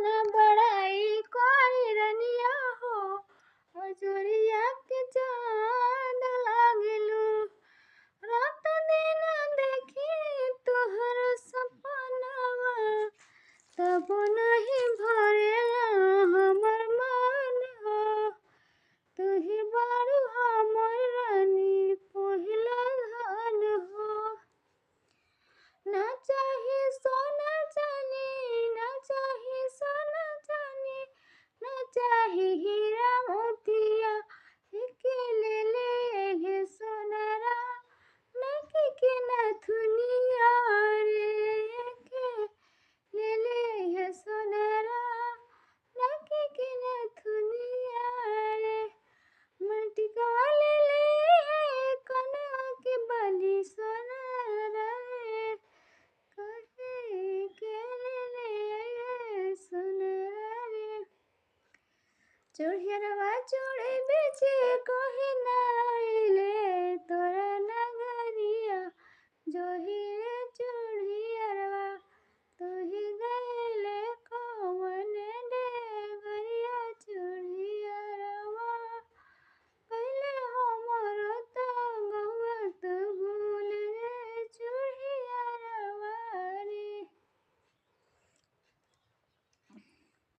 ना बड़ाई कोई रनिया हो हजूरिया के चांद लागलू रात दिन देखी तोहर सपनावा तब नहीं भरेला हमर मन हो तू ही बारू हमर रानी पहिला धन हो ना चाही सोना चानी ना चाही सोना चानी ना चाही हीरा मोतिया के ले सोनारा नकी के नथुनिया रे के ले सोनारा नकी के नथुनिया रे मटिका ले कनवा के बली सोनारा रे कहे के ले सोनारा रे चोरियरवा चोरे बेचे कहे ना